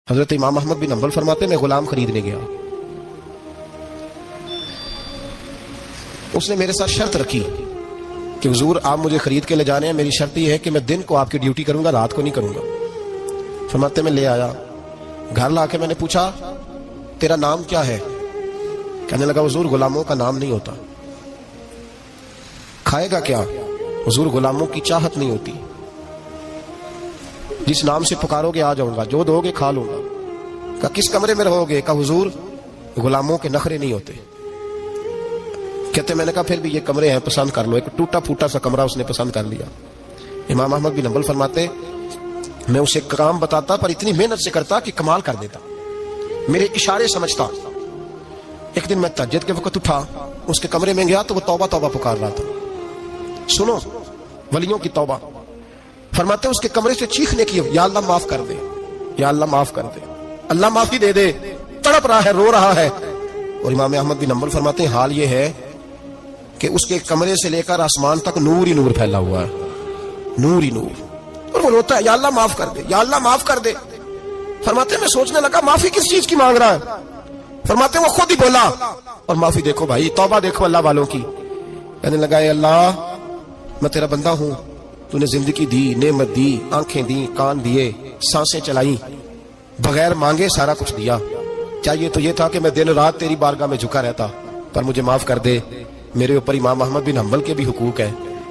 حضرت امام احمد بن حنبل فرماتے میں غلام خریدنے گیا، اس نے میرے ساتھ شرط رکھی کہ حضور آپ مجھے خرید کے لے جانے ہیں، میری شرط یہ ہے کہ میں دن کو آپ کی ڈیوٹی کروں گا، رات کو نہیں کروں گا۔ فرماتے میں لے آیا، گھر لا کے میں نے پوچھا تیرا نام کیا ہے؟ کہنے لگا حضور غلاموں کا نام نہیں ہوتا۔ کھائے گا کیا؟ حضور غلاموں کی چاہت نہیں ہوتی، جس نام سے پکارو گے آ جاؤں گا، جو دو گے کھا لوں گا۔ کہا کس کمرے میں رہو گے؟ کہا حضور غلاموں کے نخرے نہیں ہوتے۔ کہتے میں نے کہا پھر بھی یہ کمرے ہیں، پسند کر لو۔ ایک ٹوٹا پھوٹا سا کمرہ اس نے پسند کر لیا۔ امام احمد بن حنبل فرماتے میں اسے کام بتاتا پر اتنی محنت سے کرتا کہ کمال کر دیتا، میرے اشارے سمجھتا۔ ایک دن میں تہجد کے وقت اٹھا، اس کے کمرے میں گیا تو وہ توبہ توبہ پکار رہا تھا۔ سنو ولیوں کی توبہ، فرماتے اس کے کمرے سے چیخنے کی، یا اللہ معاف کر دے، یا اللہ معاف کر دے، اللہ معافی دے دے، تڑپ رہا ہے، رو رہا ہے۔ اور امام احمد بن حنبل فرماتے ہیں حال یہ ہے کہ اس کے کمرے سے لے کر آسمان تک نور ہی نور پھیلا ہوا ہے، نور ہی نور، اور وہ روتا ہے یا اللہ معاف کر دے، یا اللہ معاف کر دے۔ فرماتے میں سوچنے لگا معافی کس چیز کی مانگ رہا ہے؟ فرماتے وہ خود ہی بولا، اور معافی دیکھو بھائی، توبہ دیکھو اللہ والوں کی۔ کہنے لگا اے اللہ میں تیرا بندہ ہوں، تو نے زندگی دی، نعمت دی، آنکھیں دی، کان دیے، سانسیں چلائی، بغیر مانگے سارا کچھ دیا۔ چاہیے تو یہ تھا کہ میں دن رات تیری بارگاہ میں جھکا رہتا، پر مجھے معاف کر دے۔ میرے اوپر امام احمد بن حنبل کے بھی حقوق ہے،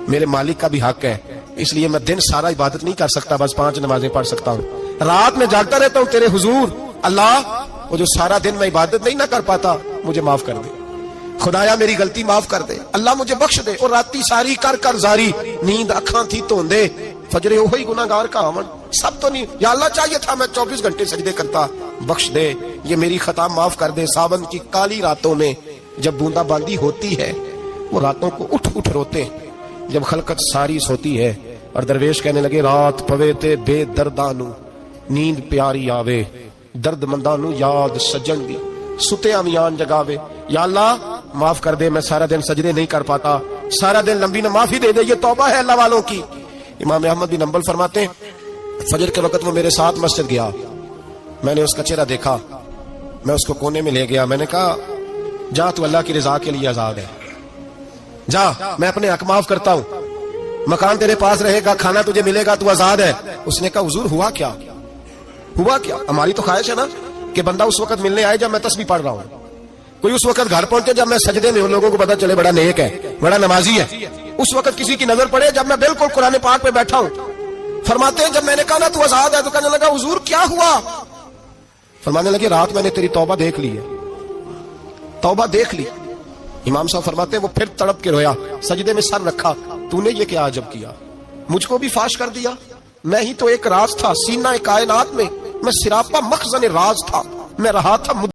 میرے مالک کا بھی حق ہے، اس لیے میں دن سارا عبادت نہیں کر سکتا، بس 5 نمازیں پڑھ سکتا ہوں، رات میں جاگتا رہتا ہوں تیرے حضور۔ اللہ وہ جو سارا دن میں عبادت نہیں نہ کر پاتا مجھے معاف کر دے، خدایا میری غلطی معاف کر دے، اللہ مجھے بخش دے۔ اور راتی ساری کر کر زاری، نیند اکھاں تھی توندے، فجرے وہی گناہگار کا آمن، سب تو نہیں، یا اللہ چاہیے تھا میں 24 گھنٹے سجدے کرتا، بخش دے، یہ میری خطا معاف کر دے۔ ساون کی کالی راتوں میں جب بوندا باندی ہوتی ہے، وہ راتوں کو اٹھ اٹھ روتے ہیں، جب خلقت ساری سوتی ہے، اور درویش کہنے لگے رات پوے تے بے دردانو، نیند پیاری آوے، درد مندانو یاد سجن دی، ستے امیان جگاوے۔ یا اللہ معاف کر دے، میں سارا دن سجدے نہیں کر پاتا، سارا دن لمبی نہ معافی دے دے، یہ توبہ ہے اللہ والوں کی۔ امام احمد بن حنبل فرماتے ہیں فجر کے وقت وہ میرے ساتھ مسجد گیا، میں نے اس کا چہرہ دیکھا، میں اس کو کونے میں لے گیا، میں نے کہا جا تو اللہ کی رضا کے لیے آزاد ہے، جا میں اپنے حق معاف کرتا ہوں، مکان تیرے پاس رہے گا، کھانا تجھے ملے گا، تو آزاد ہے۔ اس نے کہا حضور ہوا کیا؟ ہوا کیا؟ ہماری تو خواہش ہے نا کہ بندہ اس وقت ملنے آئے جب میں تسبیح پڑھ رہا ہوں، کوئی اس وقت گھر پہنچے جب میں سجدے میں ہوں، لوگوں کو پتا چلے بڑا نیک ہے، بڑا نمازی ہے۔ اس وقت کسی کی نظر پڑے جب میں بالکل قرآن پاک پہ بیٹھا ہوں۔ فرماتے ہیں جب میں نے کہا نا تو آزاد ہے، تو کہنے لگا حضور کیا ہوا؟ فرمانے لگے رات میں نے تیری توبہ دیکھ لی ہے، توبہ دیکھ لی۔ امام صاحب فرماتے ہیں وہ پھر تڑپ کے رویا، سجدے میں سر رکھا، تو نے یہ کیا عجب کیا، مجھ کو بھی فاش کر دیا، میں ہی تو ایک راز تھا سینہ کائنات میں، میں سراپا مخزن راز تھا، میں رہا تھا